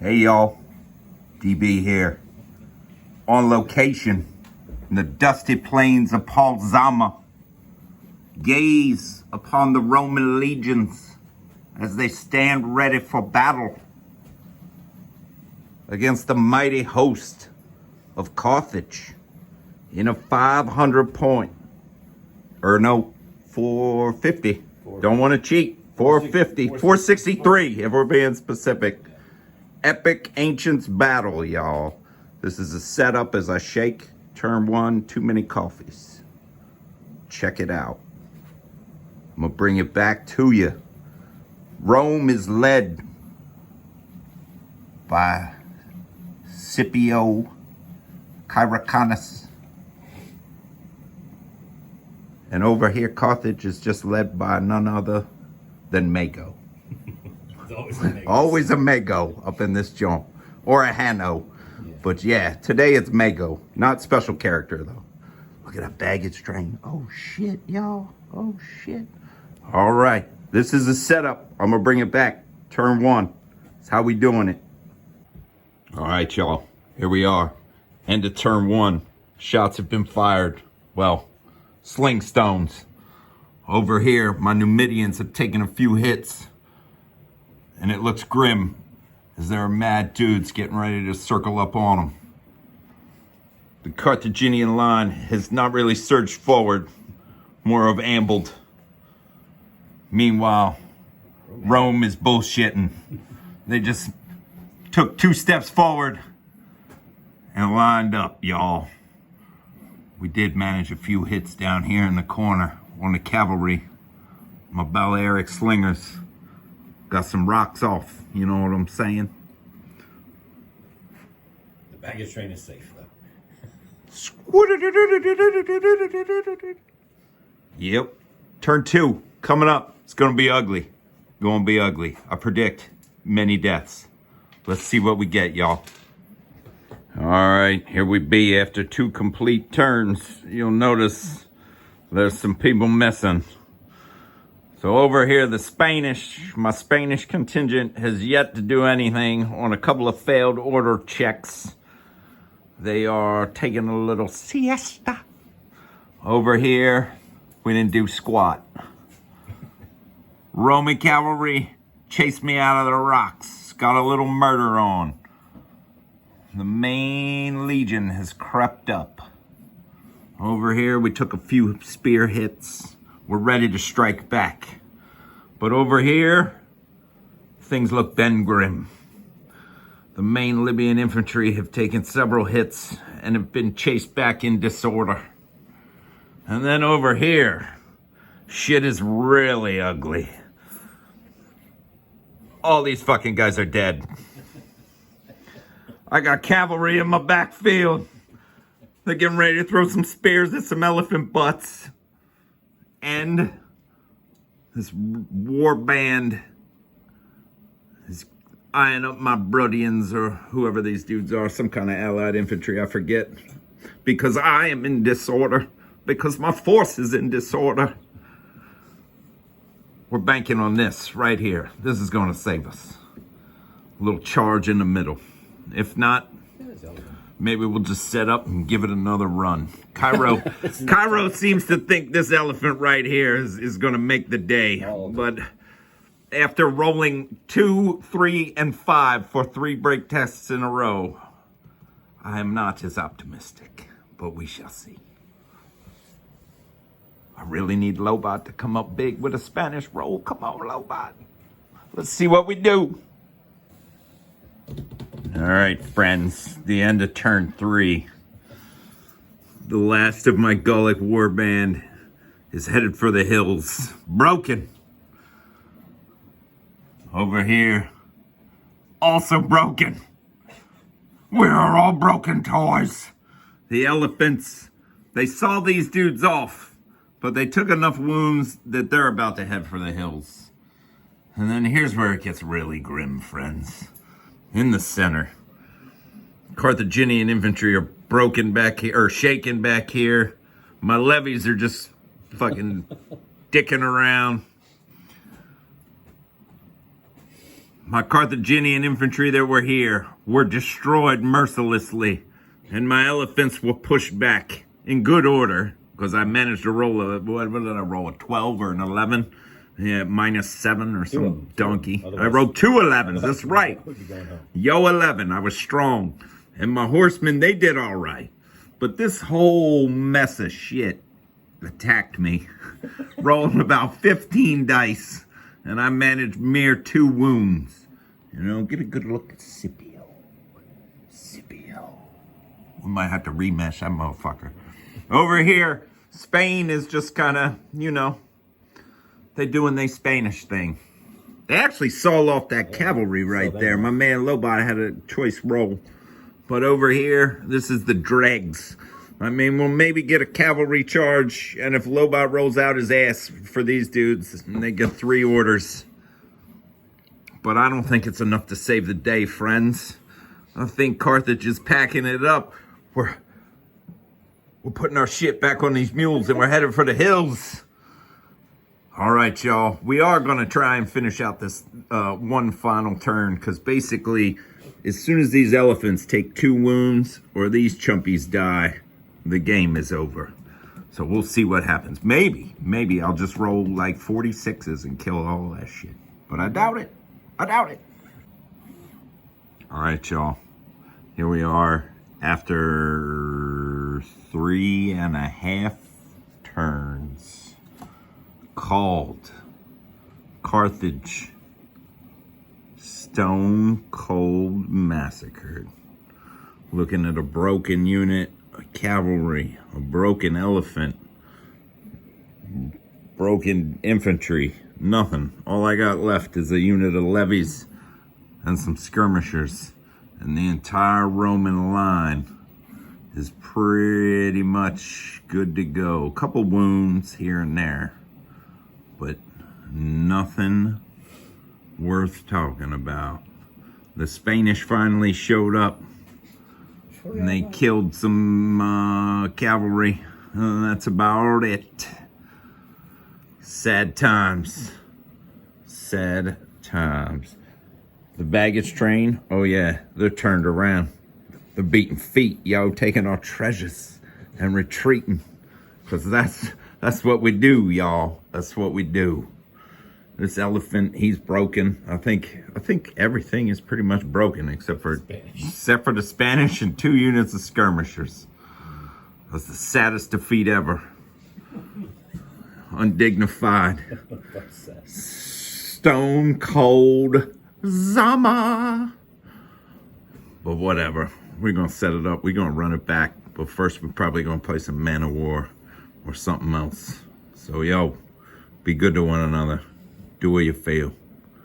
Hey y'all, DB here, on location in the dusty plains of Zama. Gaze upon the Roman legions as they stand ready for battle against the mighty host of Carthage in a 450. Don't want to cheat. 450, 463 if we're being specific. Epic Ancients battle, y'all. This is a setup as I shake. Turn one, too many coffees. Check it out. I'm gonna bring it back to you. Rome is led by Scipio Cairo. And over here, Carthage is just led by none other than Mago. Always a Mago up in this joint. Or a Hanno. Yeah. But yeah, today it's Mago. Not special character, though. Look at that baggage train. Oh, shit, y'all. Oh, shit. All right. This is a setup. I'm going to bring it back. Turn one. That's how we doing it. All right, y'all. Here we are. End of turn one. Shots have been fired. Well, sling stones. Over here, my Numidians have taken a few hits. And it looks grim as there are mad dudes getting ready to circle up on them. The Carthaginian line has not really surged forward, more of ambled. Meanwhile, Rome is bullshitting. They just took 2 steps forward and lined up, y'all. We did manage a few hits down here in the corner on the cavalry. My Balearic slingers got some rocks off, you know what I'm saying? The baggage train is safe, though. Yep. Turn 2, coming up. It's gonna be ugly. Gonna be ugly. I predict many deaths. Let's see what we get, y'all. All right, here we be after 2 complete turns. You'll notice there's some people missing. So over here, my Spanish contingent has yet to do anything on a couple of failed order checks. They are taking a little siesta. Over here, we didn't do squat. Roman cavalry chased me out of the rocks. Got a little murder on. The main legion has crept up. Over here, we took a few spear hits. We're ready to strike back. But over here, things look ben grim. The main Libyan infantry have taken several hits and have been chased back in disorder. And then over here, shit is really ugly. All these fucking guys are dead. I got cavalry in my backfield. They're getting ready to throw some spears at some elephant butts. And this war band is eyeing up my Brodians or whoever these dudes are, some kind of allied infantry, I forget. Because I am in disorder. Because my force is in disorder. We're banking on this right here. This is going to save us. A little charge in the middle. If not, maybe we'll just set up and give it another run. Cairo seems to think this elephant right here is going to make the day. But after rolling 2, 3, and 5 for 3 break tests in a row, I am not as optimistic. But we shall see. I really need Lobot to come up big with a Spanish roll. Come on, Lobot. Let's see what we do. All right, friends, the end of turn 3. The last of my Gallic warband is headed for the hills. Broken. Over here, also broken. We are all broken toys. The elephants, they saw these dudes off, but they took enough wounds that they're about to head for the hills. And then here's where it gets really grim, friends. In the center, Carthaginian infantry are broken back here, or shaken back here. My levies are just fucking dicking around. My Carthaginian infantry that were here were destroyed mercilessly, and my elephants were pushed back in good order, because I managed to roll what did I roll, a 12 or an 11? Yeah, -7 or some donkey. I rolled 2 11s, that's right. Yo 11, I was strong. And my horsemen, they did all right. But this whole mess of shit attacked me, rolling about 15 dice, and I managed mere 2 wounds. You know, get a good look at Scipio. We might have to remesh that motherfucker. Over here, Spain is just kind of, you know, they doing their Spanish thing. They actually saw off that cavalry right there. My man Lobot had a choice roll. But over here, this is the dregs. I mean, we'll maybe get a cavalry charge, and if Lobot rolls out his ass for these dudes, and they get 3 orders. But I don't think it's enough to save the day, friends. I think Carthage is packing it up. We're putting our shit back on these mules, and we're headed for the hills. All right, y'all. We are going to try and finish out this one final turn, because basically, as soon as these elephants take 2 wounds or these chumpies die, the game is over. So we'll see what happens. Maybe I'll just roll like 46s and kill all that shit. But I doubt it. All right, y'all. Here we are after 3.5 turns. Called. Carthage. Stone cold massacred. Looking at a broken unit, a cavalry, a broken elephant, broken infantry, nothing. All I got left is a unit of levies and some skirmishers. And the entire Roman line is pretty much good to go. A couple wounds here and there, but nothing worth talking about. The Spanish finally showed up, and they killed some cavalry. That's about it. Sad times. The baggage train, oh yeah, they're turned around. They're beating feet, yo, taking our treasures and retreating. Because that's what we do, y'all. That's what we do. This elephant, he's broken. I think everything is pretty much broken except for the Spanish and 2 units of skirmishers. That's the saddest defeat ever. Undignified. Stone cold Zama. But whatever. We're gonna set it up. We're gonna run it back. But first, we're probably gonna play some Man of War or something else. So yo, be good to one another. Do what you feel.